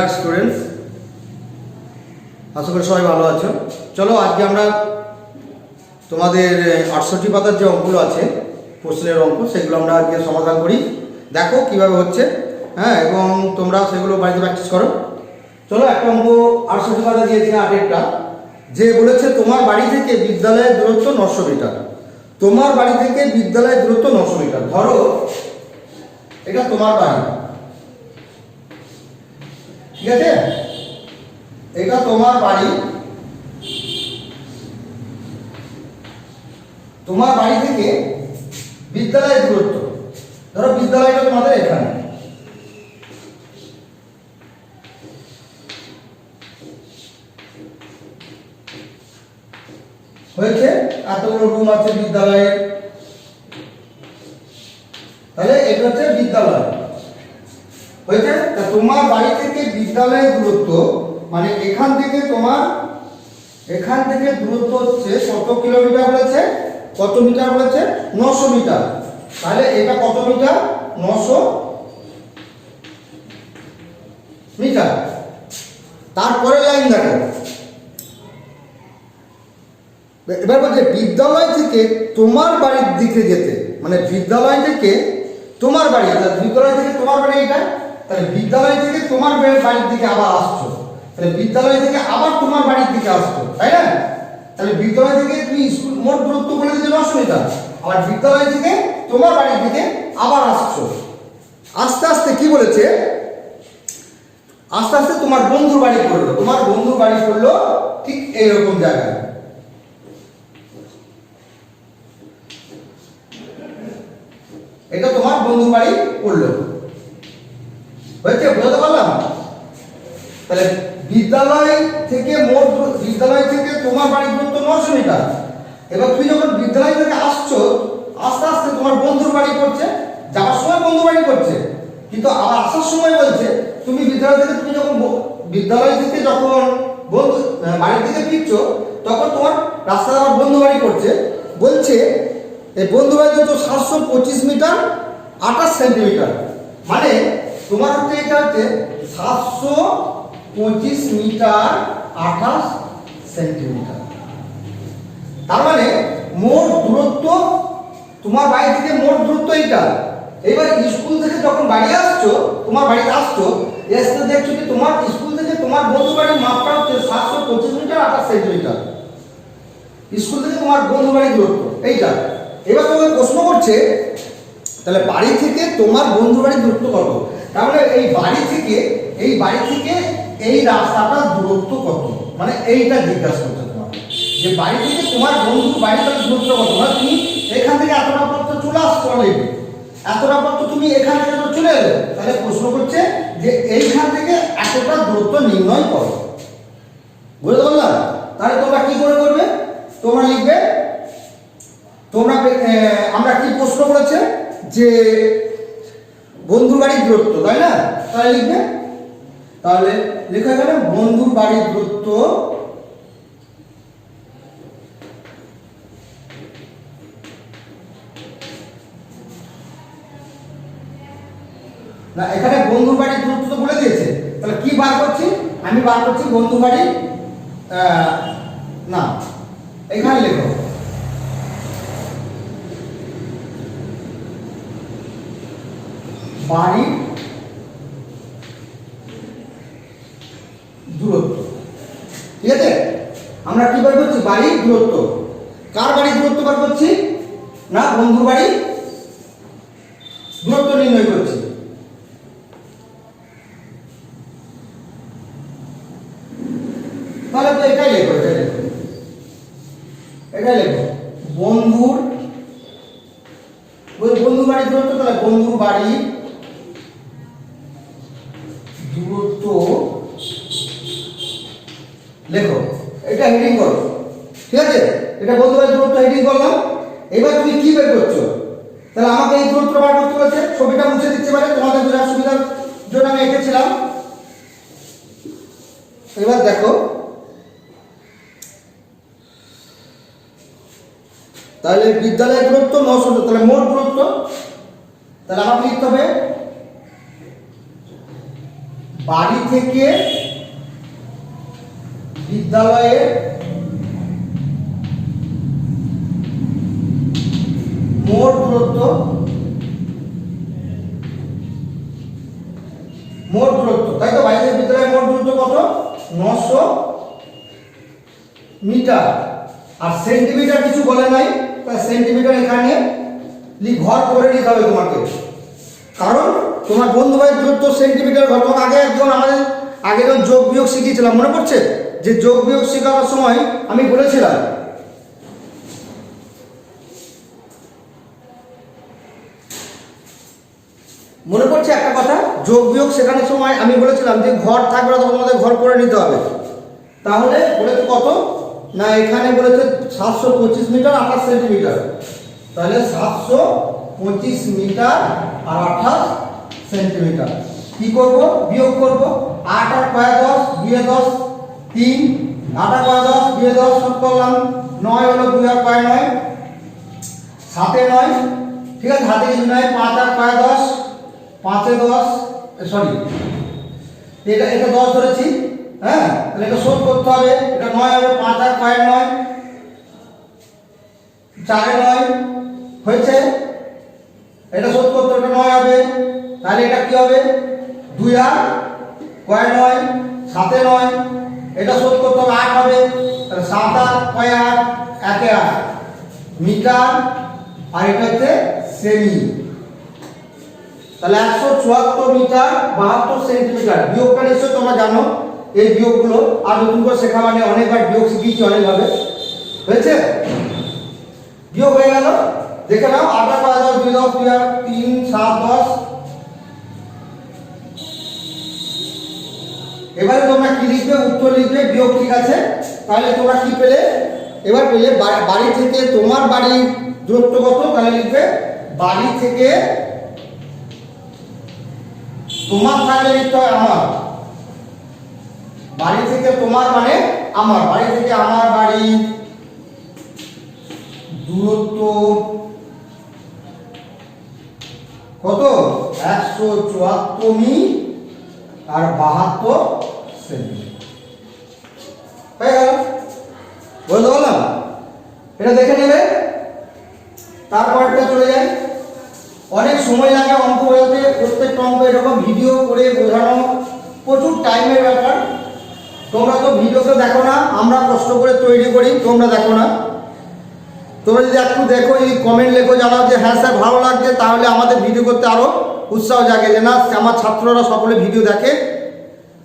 Dear students, আশা করি সবাই ভালো আছো। চলো আজকে আমরা তোমাদের 68 পাতার যে অঙ্কগুলো আছে প্রশ্নের অঙ্ক, সেগুলো আমরা আজকে সমাধান করি। দেখো কিভাবে হচ্ছে, হ্যাঁ, এবং তোমরা সেগুলো বাড়িতে প্র্যাকটিস করো। চলো, একটা অঙ্ক 68 পাতা দিয়েছে, 8টা, যে বলেছে তোমার বাড়ি থেকে বিদ্যালয়ের দূরত্ব 900 মিটার। তোমার বাড়ি থেকে বিদ্যালয়ের দূরত্ব 900 মিটার। ধরো এটা তোমার বাড়ি, ঠিক আছে, এটা তোমার বাড়ি। তোমার বাড়ি থেকে বিদ্যালয়ের দূরত্ব, ধরো বিদ্যালয়টা তোমাদের এখানে, হয়েছে, এতগুলো রুম আছে বিদ্যালয়ে, তাহলে এটা হচ্ছে বিদ্যালয় হয়েছে। তা তোমার বাড়ি থেকে বিদ্যালয়ের দূরত্ব মানে এখান থেকে দূরত্ব হচ্ছে কত কিলোমিটার বলেছে, কত মিটার বলেছে, 900 মিটার। তাহলে এটা কত মিটার, 900 মিটার। তারপরে লাইন দেখো, এবার বলছে বিদ্যালয় থেকে তোমার বাড়ির দিকে যেতে, মানে বিদ্যালয় থেকে তোমার বাড়ি, বিদ্যালয় থেকে তোমার বাড়ি এটা, তাহলে বিদ্যালয় থেকে তোমার বাড়ির দিকে আবার আসছো, তাহলে বিদ্যালয় থেকে আবার তোমার বাড়ির দিকে আসছো, তাই না? তাহলে বিদ্যালয় থেকে তুমি স্কুল মোট দূরত্ব বলে দিচ্ছে 900 মিটার, আবার বিদ্যালয় থেকে তোমার বাড়ির দিকে আবার আসছো। আস্তে আস্তে কি বলেছে, আস্তে আস্তে তোমার বন্ধুর বাড়ি পড়লো, তোমার বন্ধুর বাড়ি পড়লো ঠিক এইরকম জায়গায়। এটা তোমার বন্ধুর বাড়ি পড়লো, হয়েছে, বুঝতে পারলাম? তাহলে বিদ্যালয় থেকে তোমার বাড়ির দূরত্ব 900 মিটার। এবার তুমি যখন বিদ্যালয় থেকে আসছো, আস্তে আস্তে তোমার বন্ধুর বাড়ি পড়ছে, যাওয়ার সময় বন্ধু বাড়ি পড়ছে, কিন্তু আবার আসার সময় বলছে তুমি বিদ্যালয় থেকে যখন বন্ধু বাড়ির দিকে ফিরছো, তখন তোমার রাস্তায় আবার বন্ধু বাড়ি পড়ছে। বলছে এই বন্ধু বাড়ি দূরত্ব 725 মিটার 28 সেন্টিমিটার। মানে তোমার হচ্ছে এটা হচ্ছে 725 মিটার 28 সেন্টিমিটার। তার মানে মোট দূরত্ব তোমার বাড়ি থেকে মোট দূরত্ব এটা। এবার স্কুল থেকে যখন বাড়ি আসছো, তোমার বাড়িতে আসছো, এসে দেখছো যে তোমার স্কুল থেকে তোমার বন্ধু বাড়ির মাপটা হচ্ছে 725 মিটার 28 সেন্টিমিটার। স্কুল থেকে তোমার বন্ধু বাড়ির দূরত্ব এইটা। এবার তোমাকে প্রশ্ন করছে তাহলে বাড়ি থেকে তোমার বন্ধু বাড়ির দূরত্ব কত? তাহলে এই বাড়ি থেকে এই রাস্তাটার দূরত্ব কত, মানে এইটা জিজ্ঞাসা করছে তোমাকে, যে বাড়ি থেকে তোমার বন্ধুর বাড়িটার দূরত্ব কত। মানে তুমি এখান থেকে এতটা পথ চলে আসছো, অলরেডি এতটা পথ তুমি এখান থেকে তো চলে এলে, তাহলে প্রশ্ন করছে যে এইখান থেকে এতটা দূরত্ব নির্ণয় করো। বুঝতে পারলাম? তাহলে তোমরা কি করে করবে, তোমরা লিখবে, আমরা কি প্রশ্ন করেছে যে বন্ধুর বাড়ির দূরত্ব, তাই না? তাহলে লিখবে, তাহলে লেখা গেল বন্ধুর বাড়ির দূরত্ব না, এখানে বন্ধুর বাড়ির দূরত্ব তো বলে দিয়েছে, তাহলে কি বার করছি, আমি বার করছি বন্ধুর বাড়ির, না এখানে লেখো বাড়ির দূরত্ব, ঠিক আছে? আমরা কি বার করছি, বাড়ির দূরত্ব। কার বাড়ির দূরত্ব বার করছি, না বন্ধুর বাড়ির দূরত্ব নির্ণয় করছি। তাহলে তো এটাই লেখো, এটাই লেখো বন্ধুর বাড়ির দূরত্ব। তাহলে বন্ধুর বাড়ির দূরত্ব লেখো, এটা হেডিং করো, ঠিক আছে? এটা বন্ধুর বাড়ির দূরত্ব হেডিং করলাম। এবার তুমি কি বের করছো, তাহলে আমাকে এই দূরত্ব বার করতে বলেছে। ছবিটা মুছে দিচ্ছে, মানে তোমাদের বোঝার সুবিধার জন্য আমি এঁকেছিলাম। এবার দেখো, তাহলে বিদ্যালয়ের দূরত্ব 900, তাহলে মোট দূরত্ব, তাহলে আমাকে লিখতে হবে বাড়ি থেকে বিদ্যালয়ের মোট দূরত্ব তাই তো, বাড়ি থেকে বিদ্যালয়ের মোট দূরত্ব কত? 900 মিটার। আর সেন্টিমিটার কিছু বলে নাই, তাই সেন্টিমিটার এখানে ঘর করে নিতে হবে তোমাকে, কারণ তোমার বন্ধু ভাইয়ের দূরত্ব সেন্টিমিটার ঘর। তোমাকে আগে যখন যোগ বিয়োগ শিখিয়েছিলাম মনে পড়ছে? যে যোগ বিয়োগ শেখানোর সময় আমি বলেছিলাম, মনে পড়ছে একটা কথা, যোগ বিয়োগ শেখানোর সময় আমি বলেছিলাম যে ঘর থাকবে না, তোমাদের ঘর করে নিতে হবে। তাহলে বলেছে কত না, এখানে বলেছে 725 মিটার 28 সেন্টিমিটার। তাহলে 725 মিটার আর 28 সেন্টিমিটার। কি করব? বিয়োগ করব। 8 আর 5 10, 2 10 3, 8 আর 5 10, 2 10 সব করলাম। 9 হলো 2 আর 5 9, 7 এ 9, ঠিক আছে, হাতে কিছু নাই। 5 আর 5 10, 5 এ 10, সরি এটা 10 ধরেছি, হ্যাঁ, তাহলে এটা শোধ করতে হবে। এটা 9 হবে, 5 আর 5 9, 4 এ 9 হয়েছে, এটা শোধ করতে হবে, এটা 9 হবে। তাহলে এটা কি হবে? 2 আর 5 9, 7 এ 9, এটা শোধ করতে হবে, 8 হবে। তাহলে 7 আর 5 8, 1 এ 8 মিটার, আর এটা হচ্ছে সেমি। তাহলে 174 মিটার 72 সেন্টিমিটার। বিয়োগটা নিশ্চয় তোমরা জানো, এই বিয়োগগুলো আর নতুন করে শেখা মানে অনেকবার বিয়োগ শিখিয়েছি অনেকভাবে, হয়েছে? বিয়োগ হয়ে গেল, দেখে নাও। 8 আর 5 10, 2 10, 2 আর 3 7 10। এবারে তোমরা কি লিখবে? উত্তর লিখবে, বিয়োগ, ঠিক আছে। তাহলে তোমরা কি পেলে? এবার পেলে বাড়ি থেকে তোমার বাড়ির দূরত্ব কত? তাহলে লিখবে বাড়ি থেকে তোমার, থাকলে লিখতে হয় আমার। বাড়ি থেকে তোমার মানে আমার, বাড়ি থেকে আমার বাড়ি দূরত্ব কত? 174 মি আর 72 সেন্টিমিটার। হয়ে গেল, বলতে বললাম। এটা দেখে নেবে। তারপরটা চলে যায়। অনেক সময় লাগে অঙ্ক বোঝাতে, প্রত্যেকটা অঙ্ক এরকম ভিডিও করে বোঝানো প্রচুর টাইমের ব্যাপার। তোমরা তো ভিডিওতে দেখো না, আমরা কষ্ট করে তৈরি করি, তোমরা দেখো না। তোমরা যদি একটু দেখো, এই কমেন্ট লেখো, জানাও যে হ্যাঁ স্যার ভালো লাগছে, তাহলে আমাদের ভিডিও করতে আরও উৎসাহ জাগে যে না আমার ছাত্ররা সকলে ভিডিও দেখে,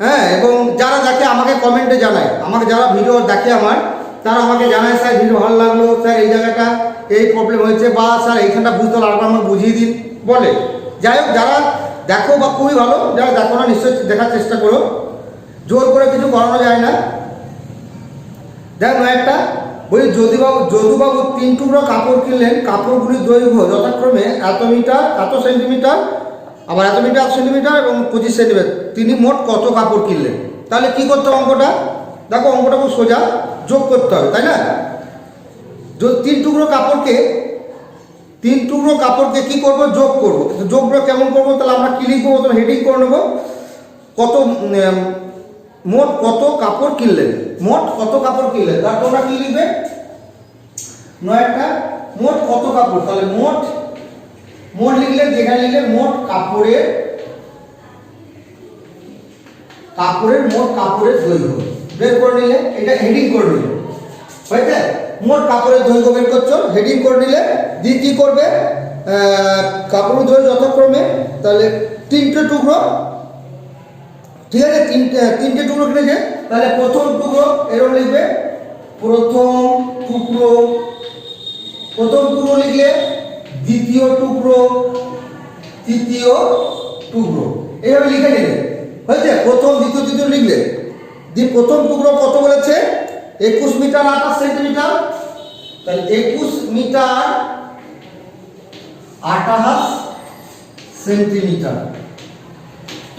হ্যাঁ। এবং যারা দেখে আমাকে কমেন্টে জানায়, আমাকে যারা ভিডিও দেখে আমার, তারা আমাকে জানায় স্যার ভিডিও ভালো লাগলো, স্যার এই জায়গাটা এই প্রবলেম হয়েছে, বা স্যার এইখানটা বুঝতে লাগবে আমাকে বুঝিয়ে দিন বলে। যাই হোক, যারা দেখো বা খুবই ভালো, যারা দেখো না নিশ্চয়ই দেখার চেষ্টা করো, জোর করে কিছু করানো যায় না। দেখো একটা বলি, যদুবাবু 3 টুকরো কাপড় কিনলেন, কাপড়গুলির দৈর্ঘ্য যথাক্রমে এত মিটার এত সেন্টিমিটার, আবার এত মিটার 1 সেন্টিমিটার এবং 25 সেন্টিমিটার। তিনি মোট কত কাপড় কিনলেন? তাহলে কি করতে হবে অঙ্কটা? দেখো অঙ্কটা খুব সোজা, যোগ করতে হবে, তাই না? 3 টুকরো কাপড়কে কি করব? যোগ করব। যোগটা কেমন করব? তাহলে আমরা কি লিখবো? প্রথমে হেডিং করে নেব, কত মোট কত কাপড় কিনলেন, মোট কত কাপড় কিনলেন। তার তোমরা কি লিখবে? নয়টা মোট কত কাপড়, তাহলে মোট লিখলে, যেখানে লিখলে মোট কাপড়ের মোট কাপড়ের দৈর্ঘ্য বের করে নিলে, এটা হেডিং করে নিলে, হয়েছে? মোট কাপড়ের দৈর্ঘ্য বের করছো, হেডিং করে নিলে। দিয়ে কি করবে? কাপড়ের দৈর্ঘ্য যথাক্রমে, তাহলে 3টে টুকরো, ঠিক আছে, 3টে টুকরো কিনেছে। তাহলে প্রথম টুকরো এরকম লিখবে, প্রথম টুকরো লিখলে, দ্বিতীয় টুকরো, তৃতীয় টুকরো, এইভাবে লিখে নিলে, হয়েছে? প্রথম দ্বিতীয় তৃতীয় লিখলে। দিয়ে প্রথম টুকরো কত বলেছে? 21 মিটার 28 সেন্টিমিটার। তাহলে 21 মিটার 28 সেন্টিমিটার।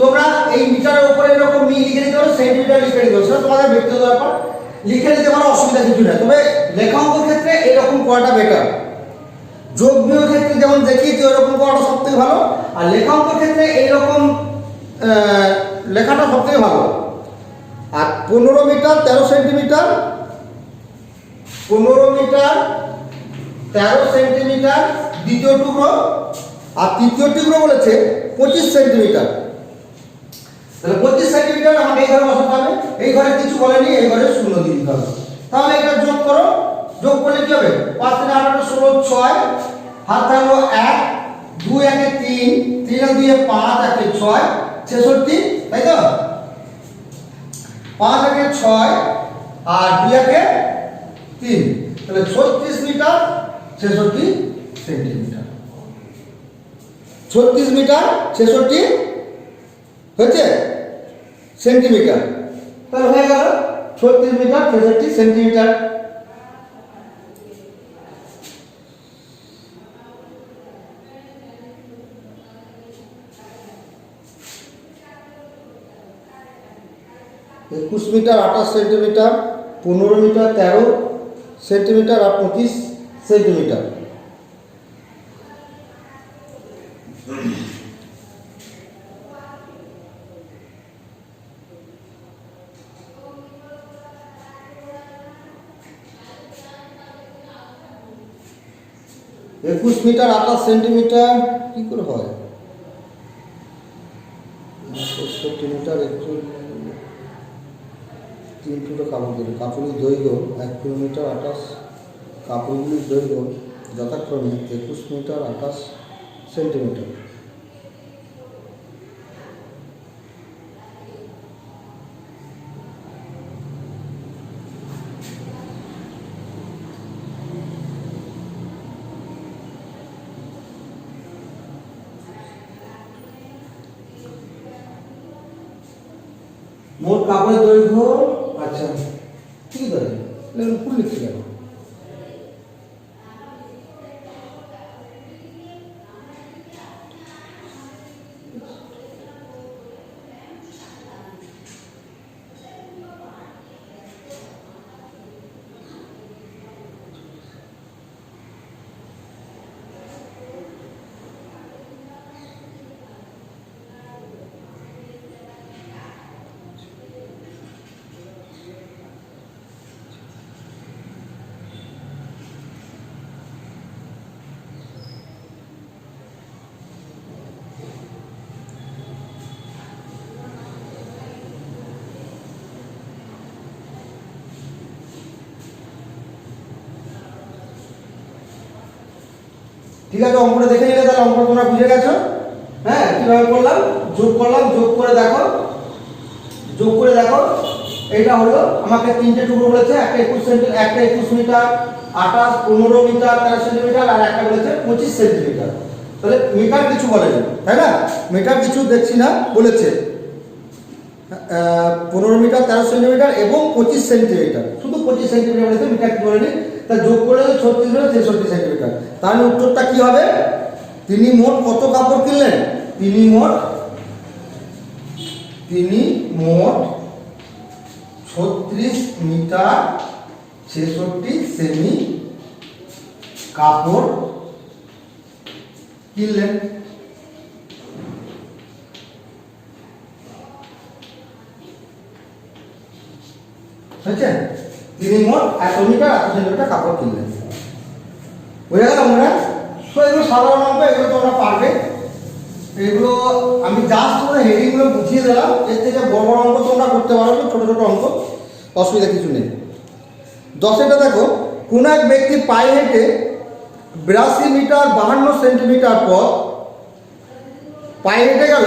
তোমরা এই মিটারের উপরে এরকম মি লিখে দিতে পারো, সেন্টিমিটার লিখে দিতে পারো, সেটা তোমাদের ব্যক্তিগত ব্যাপার, লিখে দিতে পারো, অসুবিধা কিছু নেই। তবে লেখা অঙ্কের ক্ষেত্রে এরকম করাটা বেটার। যোগ বিয়োগের ক্ষেত্রে যেমন দেখিয়েছি ওইরকম করাটা সবথেকে ভালো, আর লেখা অঙ্কের ক্ষেত্রে এইরকম লেখাটা সবথেকে ভালো। আর 15 মিটার 13 সেন্টিমিটার, 15 মিটার 13 সেন্টিমিটার দ্বিতীয় টুকরো, আর তৃতীয় টুকরো বলেছে 25 সেন্টিমিটার। তাহলে 25 সেন্টিমিটার আমাকে এই ঘরে বসাতে হবে, এই ঘরে কিছু বলেনি, এই ঘরে শূন্য দিয়ে দিতে হবে। তাহলে এটা যোগ করো, যোগ করলে কি হবে? 5 3 8 16 6, হাত থাকলো 1, 2 1 3, 3 2 5, 1 6, 66, তাই তো? 5 1 6 আর 2 1 3, তাহলে 36 মিটার 66 সেন্টিমিটার। 36 মিটার 66 হচ্ছে সেন্টিমিটার। তাহলে হয়ে গেল 36 মিটার 66 সেন্টিমিটার। একুশ মিটার 28 সেন্টিমিটার, 15 মিটার 13 সেন্টিমিটার আর 25 সেন্টিমিটার। একুশ মিটার 28 সেন্টিমিটার কি করে হয়? 28 সেন্টিমিটার 3 টুকরো কাপড় দিল। কাপড়ের দৈর্ঘ্য 1 কিলোমিটার 28, কাপড়গুলির দৈর্ঘ্য যথাক্রমে 21 মিটার 28 সেন্টিমিটার। মোট কাপড়ের দৈর্ঘ্য, আচ্ছা ঠিক আছে, ফুল লিখছি কেন? ঠিক আছে, অঙ্কটা দেখে নিলে তাহলে অঙ্ক তোমরা বুঝে গেছো। হ্যাঁ, কিভাবে করলাম, যোগ করলাম, যোগ করে দেখো, যোগ করে দেখো। এইটা হলো আমাকে তিনটে টুকরো বলেছে, একটা 21 সেন্টিমিটার, একটা 21 মিটার 28, 15 মিটার 13 সেন্টিমিটার, আর একটা বলেছে 25 সেন্টিমিটার। তাহলে মিটার কিছু বলেনি, তাই না? মিটার কিছু দেখছি না, বলেছে 15 মিটার 13 সেন্টিমিটার এবং 25 সেন্টিমিটার, শুধু 25 সেন্টিমিটার বলেছে, মিটার কি বলেনি। তা যোগ করলে 36 মিটার 63 সেন্টিমিটার। তাহলে উত্তরটা কি হবে? তিনি মোট কত কাপড় কিনলেন? তিনি মোট 36 মিটার 66 সেমি কাপড় কিনলেন। হয়েছে? তিনি মোট 100 মিটার 100 সেন্টিমিটার কাপড় কিনলেন। বুঝে গেল আমরা? তো এগুলো সাধারণ অঙ্ক, এগুলো তোমরা পারবে। এগুলো আমি জাস্ট তোমরা হেডিংগুলো বুঝিয়ে দিলাম, এর থেকে বড় বড় অঙ্ক তোমরা করতে পারো, ছোট ছোট অঙ্ক অসুবিধা কিছু নেই। 10এটা দেখো, কোন এক ব্যক্তি পায়ে হেঁটে 82 মিটার 52 সেন্টিমিটার পথ, পায়ে হেঁটে গেল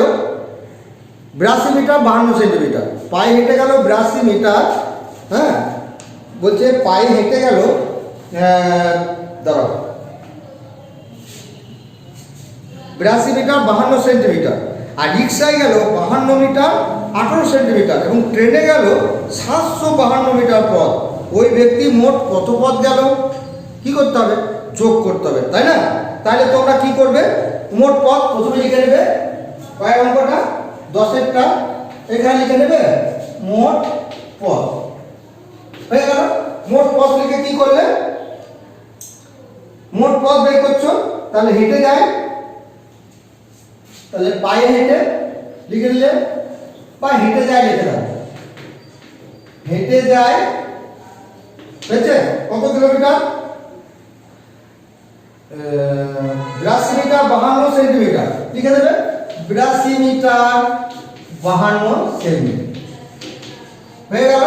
82 মিটার 52 সেন্টিমিটার, পায়ে হেঁটে গেল 82 মিটার, হ্যাঁ বলছে পায়ে হেঁটে গেল, দাঁড়াও, 82 মিটার 52 সেন্টিমিটার, আর রিক্সায় গেল 52 মিটার 18 সেন্টিমিটার এবং ট্রেনে গেল 752 মিটার পথ। ওই ব্যক্তি মোট কত পথ গেল? কি করতে হবে? যোগ করতে হবে, তাই না? তাহলে তোমরা কি করবে? মোট পথ প্রথমে লিখে নেবে, কয় অঙ্কটা 10এরটা এখানে লিখে নেবে, মোট পথ হয়ে গেল। মোট পথ লিখে কি করলে? মোট পথ বের করছো, তাহলে হেঁটে যায়, তাহলে পায়ে হেঁটে লিখে নিলে বা হেঁটে যায় লিখে দাও, হেঁটে যায় হয়েছে কত কিলোমিটার, 82 মিটার 52 সেন্টিমিটার, লিখে দেবে 82 মিটার 52 সেন্টিমিটার হয়ে গেল।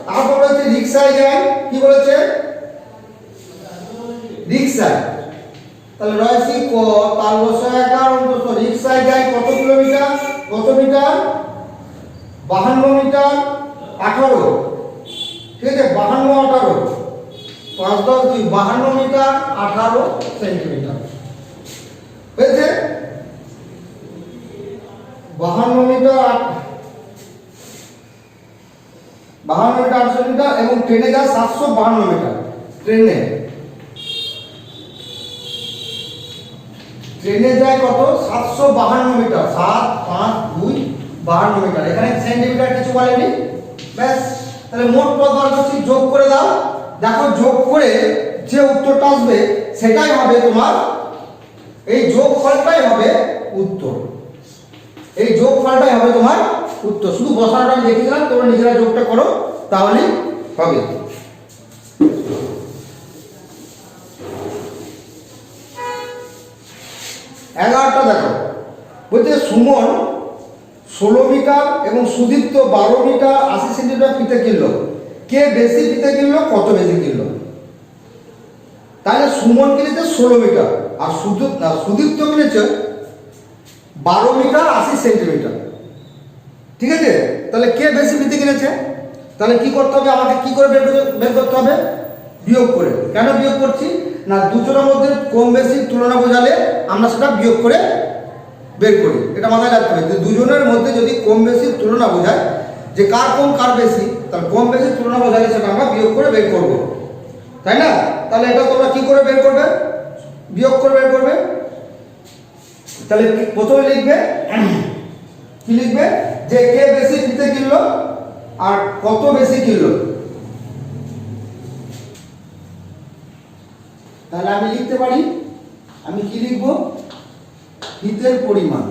তারপর বলেছে রিক্সায় যায়, কি বলেছে রিক্সায়, তাহলে রয়েছে ক তার রসায়কার অন্তত রিক্সায় যায় কত কিলোমিটার, কত মিটার 52 মিটার 18, ঠিক আছে 52 18 5 10 2 52 মিটার 18 সেন্টিমিটার হয়েছে, 52 মিটার 800 মিটার এবং ট্রেনে যায় 752 মিটার, ট্রেনে যায় কত 752 মিটার, 7 5 2 52 মিটার, এখানে সেন্টিমিটার কিছু বলেনি, ব্যাস। তাহলে মোট পথ বার করছি, যোগ করে দাও, দেখো যোগ করে যে উত্তরটা আসবে সেটাই হবে তোমার, এই যোগফলটাই হবে উত্তর, এই যোগফলটাই হবে তোমার উত্তর। শুধু বসানোটা আমি লিখে দিলাম, তোমরা নিজেরা যোগটা করো তাহলেই হবে। এগারোটা দেখো, বলছে সুমন 16 মিটার এবং সুদীপ্ত 12 মিটার 80 সেন্টিমিটার ফিতে কিনলো, কে বেশি ফিতে কিনলো, কত বেশি কিনলো? তাহলে সুমন কিনেছে 16 মিটার আর সুদীপ্ত কিনেছে 12 মিটার 80 সেন্টিমিটার, ঠিক আছে। তাহলে কে বেশি ফিতে কিনেছে? তাহলে কি করতে হবে, আমাকে কি করে বের করতে হবে, বিয়োগ করে। কেন বিয়োগ করছি না, দুজনের মধ্যে কম বেশি তুলনা বোঝালে আমরা সেটা বিয়োগ করে বের করি, এটা মাথায় রাখতে হবে। দুজনের মধ্যে যদি কম বেশি তুলনা বোঝায় যে কার কম কার বেশি, তাহলে কম বেশি তুলনা বোঝালে সেটা আমরা বিয়োগ করে বের করব, তাই না? তাহলে এটা তোমরা কি করে বের করবে, বিয়োগ করে বের করবে। তাহলে প্রথমে লিখবে, কি লিখবে, যে কে বেশি ফিতে কিনলো আর কত বেশি কিনলো। তাহলে আমি লিখতে পারি, আমি কি লিখবো, ফিতের পরিমাণ,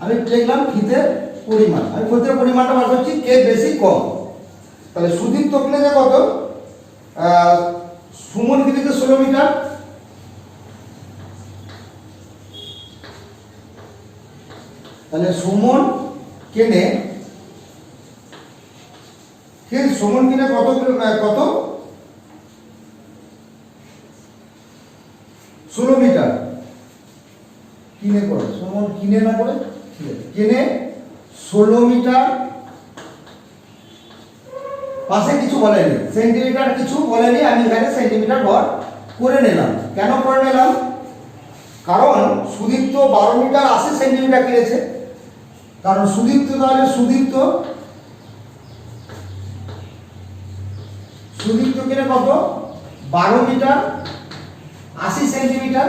আমি লিখলাম ফিতের পরিমাণ, আমি ফিতের পরিমাণটা বার করছি কে বেশি কম। তাহলে সুদীপ্ত কিনেছে কত, সুমন কিনেছে 16 মিটার, তাহলে সুমন কিনে কত কত 16 মিটার কিনে করে, সুমন কিনে না করে কিনে 16 মিটার, পাশে কিছু বলেনি, সেন্টিমিটার কিছু বলেনি, আমি এখানে সেন্টিমিটার ভর করে নিলাম। কেন করে নিলাম, কারণ সুদীপ্ত 12 মিটার 80 সেন্টিমিটার কিনেছে, কারণ সুদীপ্ত, তাহলে সুদীপ্ত কিনে কত 12 মিটার 80 সেন্টিমিটার,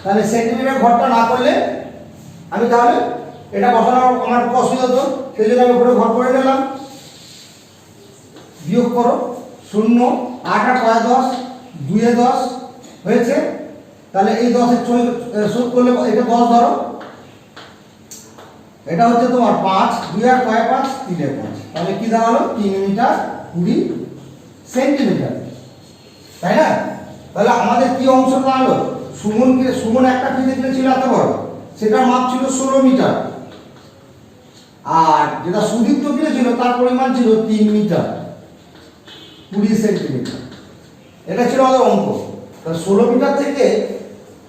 তাহলে সেন্টিমিটার ঘরটা না করলে আমি তাহলে এটা বসানো আমার অসুবিধা হতো, সেই জন্য আমি উপরে ঘর করে নিলাম। বিয়োগ করো, 0 8 8 5 10 2 এ 10 হয়েছে, তাহলে এই 10 এর শোধ করলে এটা 10 ধরো, এটা হচ্ছে তোমার 5 2 আর 5 3 এর 5, তাহলে কি দাঁড়ালো 3 মিটার 20 সেন্টিমিটার, তাই না? তাহলে আমাদের কি অংশ দাঁড়ালো, সুমন একটা ফিতে কিনেছিল এত বড়, সেটার মাপ ছিল 16 মিটার, আর যেটা সুদীপ্ত কিনেছিল তার পরিমাণ ছিল 3 মিটার 20 সেন্টিমিটার, এটা ছিল আমাদের অঙ্ক। তাহলে 16 মিটার থেকে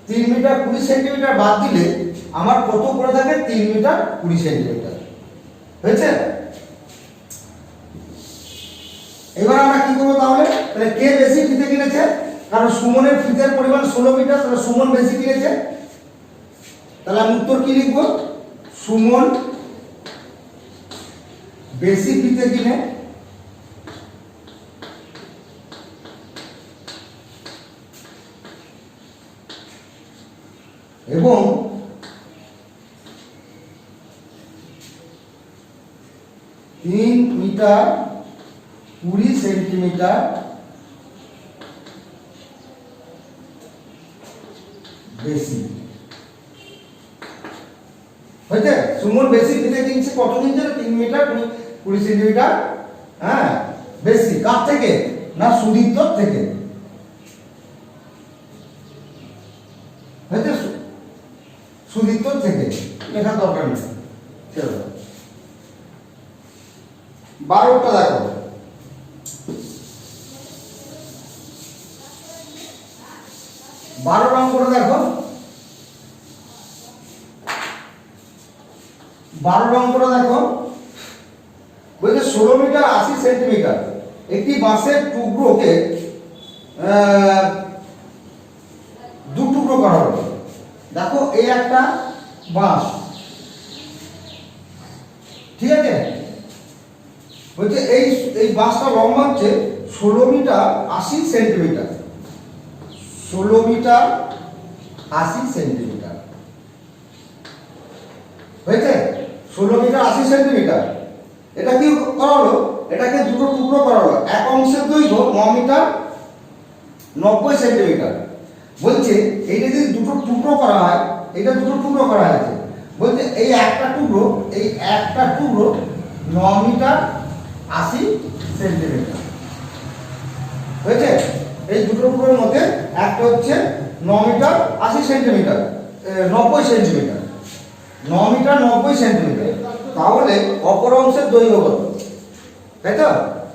3 মিটার 20 সেন্টিমিটার বাদ দিলে আমার কত পড়ে থাকে, 3 মিটার 20 সেন্টিমিটার হয়েছে। এবার আমরা কি করবো, তাহলে কে বেশি ফিতে কিনেছে, কারণ সুমনের ফিতের পরিমাণ 16 মিটার, তাহলে সুমন বেশি কিনেছে, তাহলে আমি উত্তর কি লিখবো, সুমন বেশি ফিতে কিনে এবং 3 মিটার 20 সেন্টিমিটার বেশি। হয়েছে? সুমন বেশি ফিতে কিনছে কত কিনছে? 3 মিটার 20 সেন্টিমিটার, হ্যাঁ বেশি। কার থেকে? না সুদীপ্তর থেকে। হয়েছে? সুদীপ্তর থেকে। লেখার দরকার নেই, চলো 12টা দেখো। 12 অঙ্কটা দেখো। 12 অঙ্কটা দেখো। বলছে 16 মিটার 80 সেন্টিমিটার একটি বাঁশের টুকরোকে দু টুকরো করা হলো। দেখো এই একটা বাঁশ, ঠিক আছে? বলছে এই বাঁশটা লম্বা হচ্ছে 16 মিটার 80 সেন্টিমিটার। 16 মিটার 80 সেন্টিমিটার হয়েছে? 16 মিটার 80 সেন্টিমিটার। এটা কি করা হলো? এটাকে দুটো টুকরো করা হলো। এক অংশের দৈর্ঘ্য 9 মিটার 90 সেন্টিমিটার। বলছে এইটা যদি দুটো টুকরো করা হয়, এটা দুটো টুকরো করা হয়েছে। বলছে এই একটা টুকরো 9 মিটার 80 সেন্টিমিটার হয়েছে? এই দুটো টুকরোর মধ্যে একটা হচ্ছে 9 metre 80 centimetre, 90 centimetre, 9 metre 90 centimetre. তাহলে অপর অংশের দৈর্ঘ্য কত? তাই তো?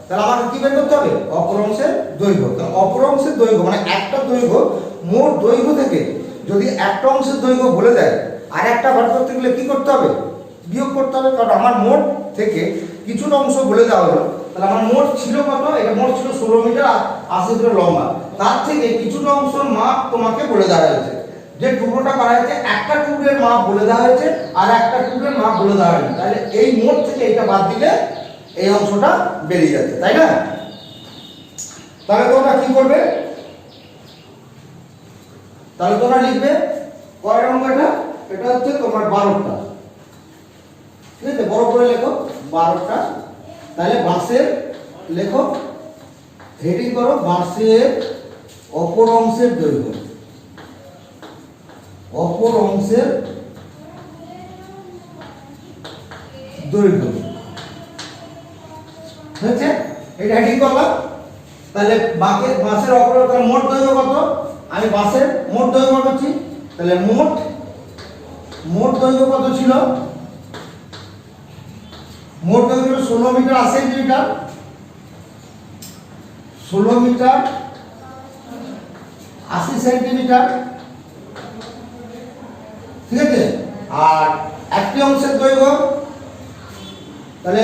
তাহলে আমাকে কি বের করতে হবে? অপর অংশের দৈর্ঘ্য। তাহলে অপর অংশের দৈর্ঘ্য মানে একটা দৈর্ঘ্য, মোট দৈর্ঘ্য থেকে যদি একটা অংশের দৈর্ঘ্য বলে দেয়, আর একটা বার করতে গেলে কি করতে হবে? বিয়োগ করতে হবে। কারণ আমার মোট থেকে কিছুটা অংশ বলে দেওয়া হলো। তাহলে আমার মোট ছিল কত? এটা মোট ছিল 16 মিটার 80 মিটার লম্বা। তার থেকে কিছুটা অংশের মাপ তোমাকে বলে দেওয়া হয়েছে। যে টুকরোটা করা হয়েছে, একটা টুকরের মাপ বলে দেওয়া হয়েছে আর একটা টুকরের মাপ বলে দেওয়া হয়নি। তাহলে এই মোট থেকে এটা বাদ দিলে এই অংশটা বেরিয়ে যাচ্ছে, তাই না? তাহলে তোমরা কি করবে? তাহলে তোমরা লিখবে কয় অঙ্ক এটা? এটা হচ্ছে তোমার 12টা, ঠিক আছে? বড় করে লেখো 12টা। তাহলে বাঁশের লেখো, হেডিং করো বাঁশের অপর অংশের দৈর্ঘ্য। অপর অংশের দৈর্ঘ্য হয়েছে? এটা হেডিং করলাম। তাহলে বাঁশের অপর মোট দৈর্ঘ্য কত? আমি বাঁশের মোট দৈর্ঘ্য করছি। তাহলে মোট দৈর্ঘ্য কত ছিল? মোট দৈর্ঘ্য 16 মিটার 80 সেন্টিমিটার। 16 মিটার 80 সেন্টিমিটার, ঠিক আছে? আর একটি অংশের দৈর্ঘ্য, তাহলে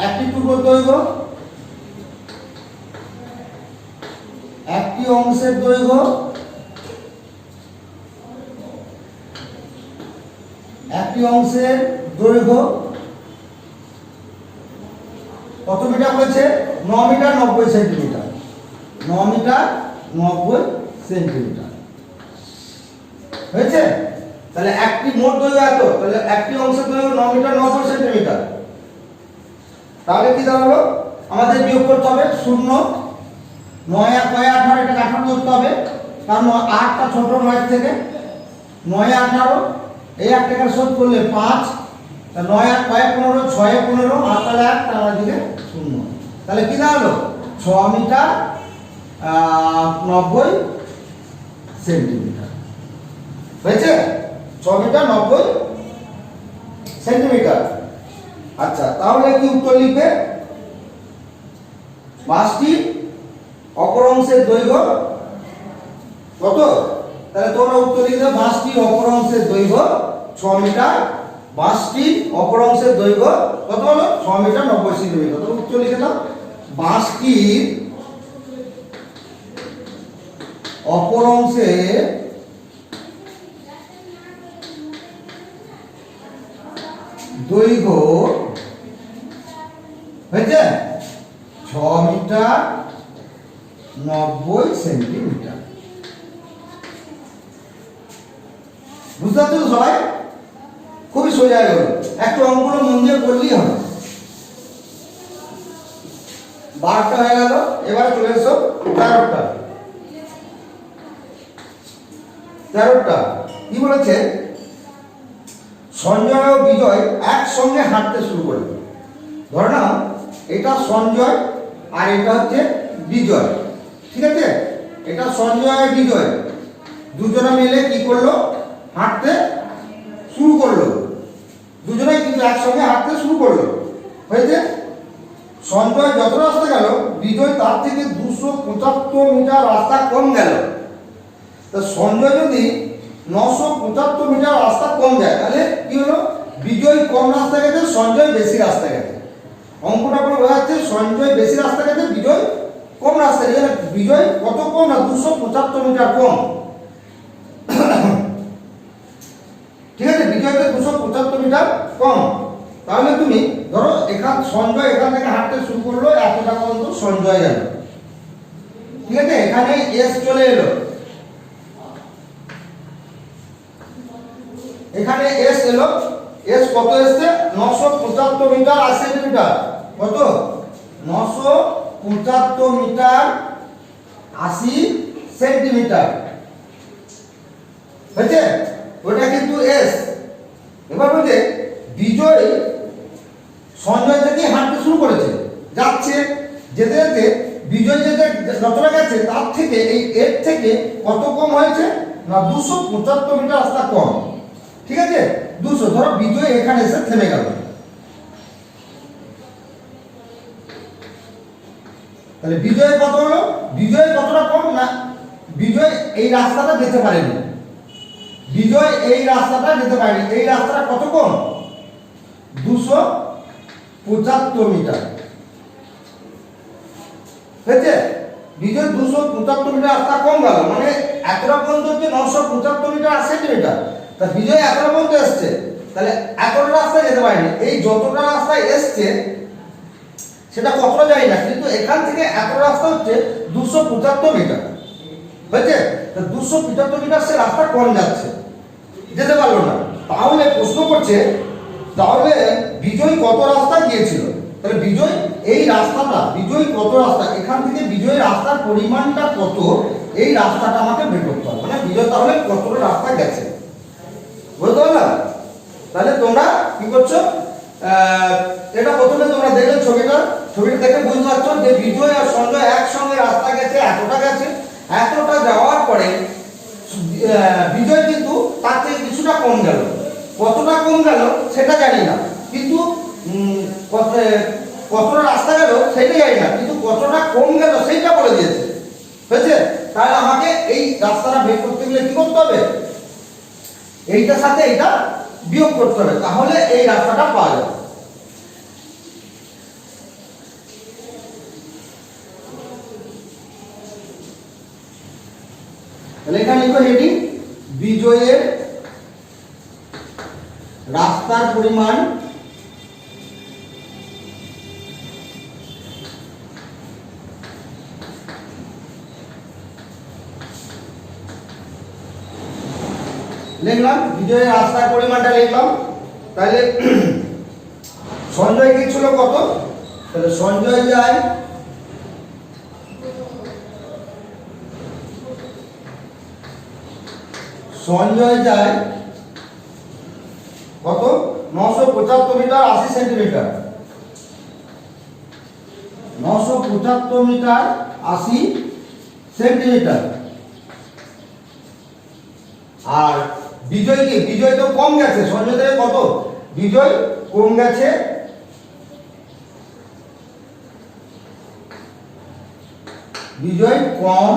একটি টুকরোর দৈর্ঘ্য, একটি অংশের দৈর্ঘ্য, একটি অংশের দৈর্ঘ্য কত মিটার বলেছে? 9 মিটার 90 সেন্টিমিটার। 9 মিটার 90 সেন্টিমিটার হয়েছে? তাহলে একটি মোট দৈর্ঘ্য এত, তাহলে একটি অংশের দৈর্ঘ্য 9 মিটার 90 সেন্টিমিটার। তাহলে কি দাঁড়ালো? আমাদের বিয়োগ করতে হবে 0, 9 আর 18, এটা 18 ধরতে হবে, কারণ 8টা ছোট 9 থেকে। 9 18, এই 1 টাকা শোধ করলে 5, 9 আর 15, 6 15, আর তাহলে 1, তার দিকে 0। তাহলে কি দাঁড়ালো? 6 মিটার 90 সেন্টিমিটার হয়েছে? 6 মিটার 90 সেন্টিমিটার। আচ্ছা, তাহলে কি উত্তর লিখবে? বাঁশটির অপর অংশের দৈর্ঘ্য কত? তাহলে তোমরা উত্তর লিখবে বাঁশটির অপর অংশের দৈর্ঘ্য 6 মিটার। বাঁশটির অপর অংশের দৈর্ঘ্য কত হলো? 6 মিটার 90 সেন্টিমিটার। তাহলে উত্তর লিখে দাও, বাঁশটির অপর অংশের দৈর্ঘ্য হয়েছে 6 মিটার 90 সেন্টিমিটার। বুঝতে পারছো তো সবাই? খুবই সোজা হয়ে গেল। একটু অঙ্কগুলো মন দিয়ে করলেই হবে। 12টা হয়ে গেল। এবার চলে এসো 13টা। 13টা কি বলেছে? সঞ্জয় ও বিজয় একসঙ্গে হাঁটতে শুরু করলো। ধরে নাও এটা সঞ্জয় আর এটা হচ্ছে বিজয়, ঠিক আছে? এটা সঞ্জয় আর বিজয় দুজনে মিলে কি করলো, হাঁটতে শুরু করলো। দুজনেই কিন্তু একসঙ্গে হাঁটতে শুরু করলো, হয়েছে? সঞ্জয় যত রাস্তা গেল বিজয় তার থেকে 275 মিটার রাস্তা কম গেল। তো সঞ্জয় যদি 975 মিটার রাস্তা কম যায় তাহলে কি হলো, বিজয় কম রাস্তা গেছে, সঞ্জয় বেশি রাস্তা গেছে। অঙ্কটা করে বোঝা যাচ্ছে সঞ্জয় বেশি রাস্তা গেছে, বিজয় কম রাস্তা গেছে। বিজয় কত কম না, 275 মিটার কম, ঠিক আছে? বিজয়কে 275 মিটার কম। তাহলে তুমি ধরো সঞ্জয় এখান থেকে হাঁটতে শুরু করলো, এতটা পর্যন্ত সঞ্জয় গেল, ঠিক আছে? এখানে এস চলে এলো, এখানে এস এলো। এস কত এসছে, 975 মিটার 80 সেন্টিমিটার। কত? 975 মিটার 80 সেন্টিমিটার, হয়েছে? ওটা কিন্তু এস। এবার বলছে বিজয় সঞ্জয় থেকে হাঁটতে শুরু করেছে, যাচ্ছে, যেতে যেতে বিজয় যেতে যতটা গেছে তার থেকে এই এর থেকে কত কম হয়েছে না, 275 মিটার রাস্তা কম, ঠিক আছে? 200। ধরো বিজয় এখানে এসে থেমে গেল, তাহলে বিজয় কত হলো, বিজয় কতটা কম না, বিজয় এই রাস্তাটা যেতে পারেনি, বিজয় এই রাস্তাটা যেতে পারেনি। এই রাস্তাটা কত কম, 275 মিটার, হয়েছে? বিজয় 275 মিটার রাস্তা কম গেল, মানে এতটা পর্যন্ত হচ্ছে 975 মিটার 80 সেন্টিমিটার। তা বিজয় এতটা পর্যন্ত এসছে, তাহলে এতটা রাস্তা যেতে পারেনি। এই যতটা রাস্তায় এসছে সেটা কতটা যায় না, কিন্তু এখান থেকে এত রাস্তা হচ্ছে 275 মিটার, হয়েছে? 275 মিটার সে রাস্তা কম যাচ্ছে, যেতে পারলো না। তাহলে প্রশ্ন করছে তাহলে বিজয় কত রাস্তা গিয়েছিল, তাহলে বিজয় এই রাস্তাটা, বিজয় কত রাস্তা, এখান থেকে বিজয় রাস্তার পরিমাণটা কত, এই রাস্তাটা আমাকে বের করতে হবে। মানে বিজয় তাহলে কতটা রাস্তা গেছে, বুঝতে পারলাম? তাহলে তোমরা কি করছো, এটা প্রথমে তোমরা দেখলে ছবিটা দেখে বুঝতে পারছো যে বিজয় আর সঞ্জয় একসঙ্গে রাস্তা গেছে, এতটা গেছে। এতটা যাওয়ার পরে বিজয় কিন্তু তার থেকে কিছুটা কম গেল, কতটা কম গেল সেটা জানি না, কিন্তু কতটা রাস্তা গেল সেটা জানি না, কিন্তু কতটা কম গেল সেইটা বলে দিয়েছে, হয়েছে? তাহলে আমাকে এই রাস্তাটা বের করতে গেলে কি করতে হবে, এইটার সাথে এইটা বিয়োগ করতে হবে, তাহলে এই রাস্তাটা পাওয়া যাবে। তাহলে এখানে লিখো হেডিং, বিজয়ের রাস্তার পরিমাণ লিখলাম, বিজয়ের রাস্তার পরিমাণটা লিখলাম। তাহলে সঞ্জয় গিয়েছিল কত, তাহলে সঞ্জয় যায় কত, 975 মিটার 80 সেন্টিমিটার, 975 মিটার 80 সেন্টিমিটার। আর বিজয় কি, বিজয় তো কম গেছে, সঞ্জয় থেকে কত, বিজয় কম গেছে, বিজয় কম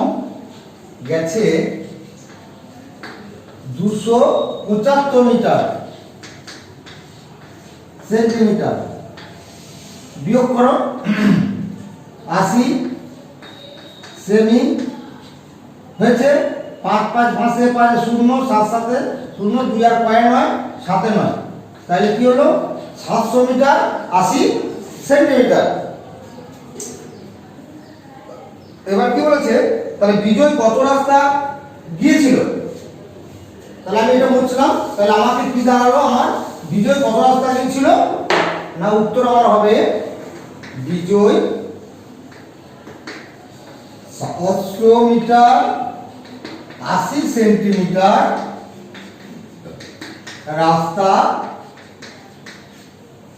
গেছে 275 মিটার সেন্টিমিটার। বিয়োগ করো 80 সেমি, হয়েছে? 5 5 5 5 0 7 7 0 2 আর 5 9 7 9, তাহলে কি হলো 700 মিটার 80 সেন্টিমিটার। এবার কি বলেছে, তাহলে বিজয় কত রাস্তা গিয়েছিল, তাহলে আমি এটা বুঝলাম। তাহলে আমাকে কি দাঁড়ালো, আমার বিজয় কত রাস্তা গিয়েছিল না, উত্তর আমার হবে বিজয় 700 মিটার 80 সেন্টিমিটার রাস্তা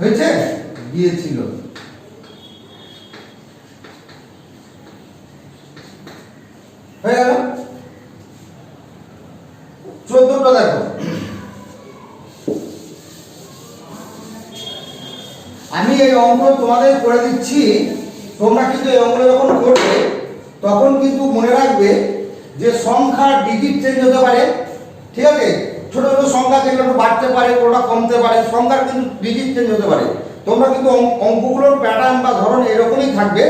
হয়েছে, গিয়েছিল। হয়ে গেল। 14টা দেখো, আমি এই অঙ্কগুলো তোমাদের করে দিচ্ছি, তোমরা কিন্তু এই অঙ্কগুলো যখন করবে তখন কিন্তু মনে রাখবে যে সংখ্যার ডিজিট চেঞ্জ হতে পারে, ঠিক আছে? ছোট ছোট সংখ্যা যেগুলো একটু বাড়তে পারে, কোনোটা কমতে পারে, সংখ্যার কিন্তু ডিজিট চেঞ্জ হতে পারে। তোমরা কিন্তু অঙ্কগুলোর প্যাটার্ন বা ধরন এরকমই থাকবে,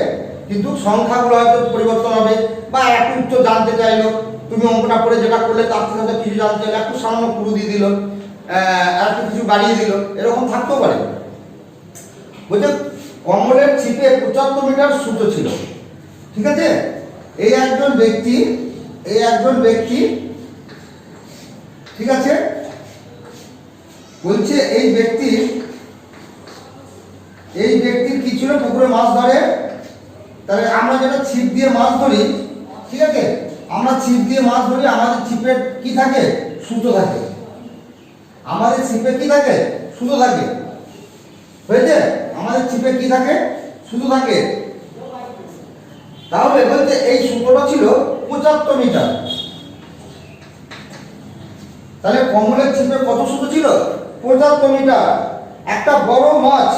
কিন্তু সংখ্যাগুলো হয়তো পরিবর্তন হবে, বা একটু উচ্চ জানতে চাইলো, তুমি অঙ্কটা করে যেটা করলে তার থেকে হয়তো কিছু জানতে চাইলে একটু সামান্য ক্লু দিয়ে দিল, একটু কিছু বাড়িয়ে দিল, এরকম থাকতেও পারে। বলছে কমলের ছিপে 75 মিটার সুতো ছিল, ঠিক আছে? এই একজন ব্যক্তি, ঠিক আছে, বলছে এই ব্যক্তির কি ছিল? পুকুরে মাছ ধরে। তাহলে আমরা যেটা ছিপ দিয়ে মাছ ধরি, ঠিক আছে, আমরা ছিপ দিয়ে মাছ ধরি, আমাদের ছিপের কি থাকে? সুতো থাকে। আমাদের ছিপে কি থাকে? সুতো থাকে। হয়েছে? আমাদের ছিপে কি থাকে? সুতো থাকে। তাহলে বলতে এই সুতোটা ছিল 75 মিটার। তাহলে কমলের ছিপে কত সুতো ছিল? 75 মিটার। একটা বড় মাছ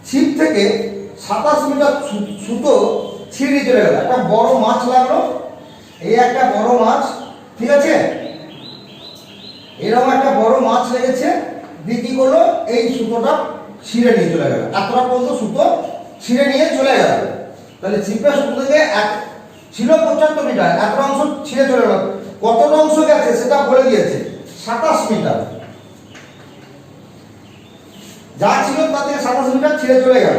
ছিপ থেকে 27 মিটার সুতো ছিঁড়ে চলে গেল। একটা বড় মাছ লাগলো, এই একটা বড় মাছ, ঠিক আছে, এরকম একটা বড় মাছ লেগেছে, দিয়ে কি করলো? এই সুতোটা ছিঁড়ে নিয়ে চলে গেল, এতটা পর্যন্ত সুতো ছিঁড়ে নিয়ে চলে গেল। তাহলে ছিপের সুতো থেকে ছিল 75 মিটার, এত অংশ ছিঁড়ে চলে গেল। কতটা অংশ গেছে সেটা বলে দিয়েছে, 27 মিটার। যা ছিল তা থেকে 27 মিটার ছিঁড়ে চলে গেল।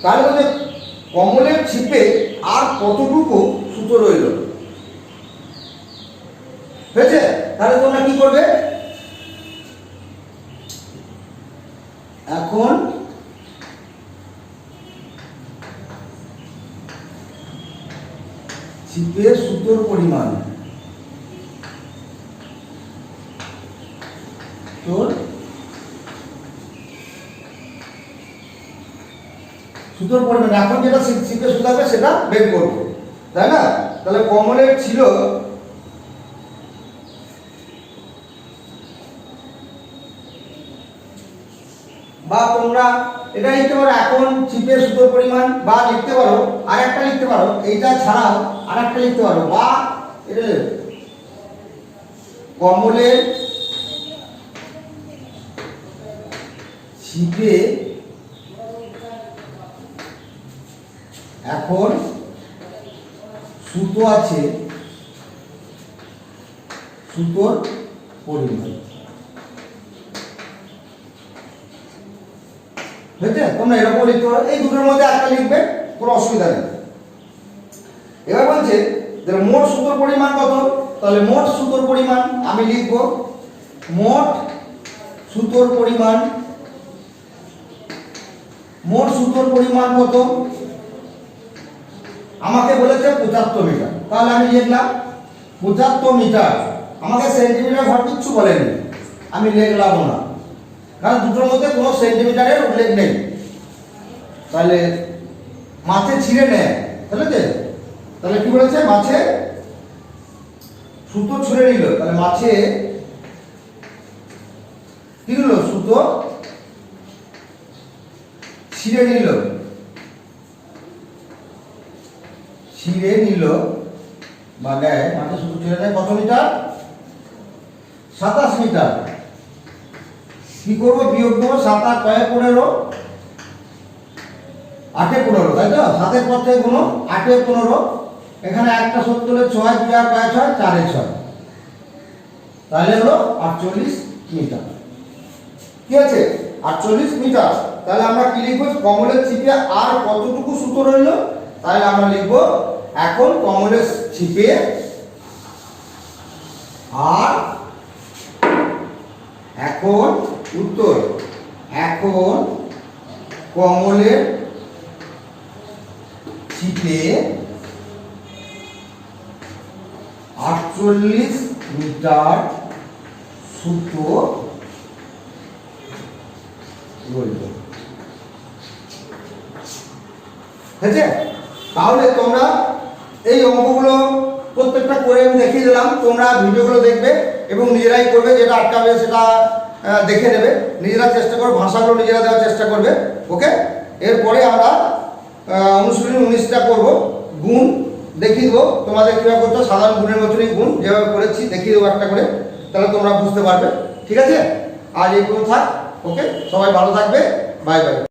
তাহলে বলছে কমলের ছিপে আর কতটুকু সুতো রইল? হয়েছে? তাহলে তোমরা কি করবে? এখন ছিপের সুতোর পরিমাণ, সুতোর পরিমাণ এখন যেটা ছিপে সুতো হবে সেটা বের করবো, তাই না? তাহলে কমলের ছিল, বা তোমরা এটা লিখতে পারো এখন ছিপের সুতোর পরিমাণ, বা লিখতে পারো আর একটা লিখতে পারো, এইটা ছাড়াও আর একটা লিখতে পারো, বা এটা কমলের ছিপে এখন সুতো আছে, সুতোর পরিমাণ। হয়েছে? তোমরা এরকম লিখতে পারো, এই দুটোর মধ্যে একটা লিখবে, কোনো অসুবিধা নেই। এবার বলছে মোট সুতোর পরিমাণ কত? তাহলে মোট সুতোর পরিমাণ আমি লিখব, মোট সুতোর পরিমাণ, মোট সুতোর পরিমাণ কত? আমাকে বলেছে 75 মিটার, তাহলে আমি লিখলাম 75 মিটার। আমাকে সেন্টিমিটার ঘর কিচ্ছু বলেনি, আমি লিখলাম না, কারণ দুটোর মধ্যে কোনো সেন্টিমিটারের উল্লেখ নেই। তাহলে মাছে ছিঁড়ে নেয়, তাহলে কি বলেছে? মাছে সুতো ছুঁড়ে নিল, তাহলে মাছে কি হলো? সুতো ছিঁড়ে নিল, বা নেয়, মাছে সুতো ছিঁড়ে নেয়। কত মিটার? 27 মিটার। কি করবো? বিয়োগ দেবো। 7 আর 6 15, 8 15, তাই তো? 7-এর পর থেকে গুণ, 8 15, এখানে একটা 70 6, 2 আর 5 6, 4 6, তাহলে হলো 48 মিটার। কি আছে? 48 মিটার। তাহলে আমরা কি লিখবো? কমলের ছিপে আর কতটুকু সুতো রইল? তাহলে আমরা লিখবো এখন কমলের ছিপে আর, এখন উত্তর, এখন কমলের ছিপে 48 মিটার সুতো রইল। হয়েছে? তাহলে তোমরা এই অঙ্কগুলো প্রত্যেকটা করে আমি দেখিয়ে দিলাম, তোমরা ভিডিওগুলো দেখবে এবং নিজেরাই করবে, যেটা আটকাবে সেটা দেখে নেবে, নিজেরা চেষ্টা করবে, ভাষাগুলো নিজেরা দেওয়ার চেষ্টা করবে। ওকে, এরপরে আমরা অনুশীলনী 19টা করবো, গুণ দেখিয়ে দেবো তোমাদের কীভাবে করতে, সাধারণ গুণের মতনই গুণ যেভাবে করেছি দেখিয়ে দেবো একটা করে, তাহলে তোমরা বুঝতে পারবে। ঠিক আছে, আজ এই পর্যন্ত থাক। ওকে, সবাই ভালো থাকবে, বাই বাই।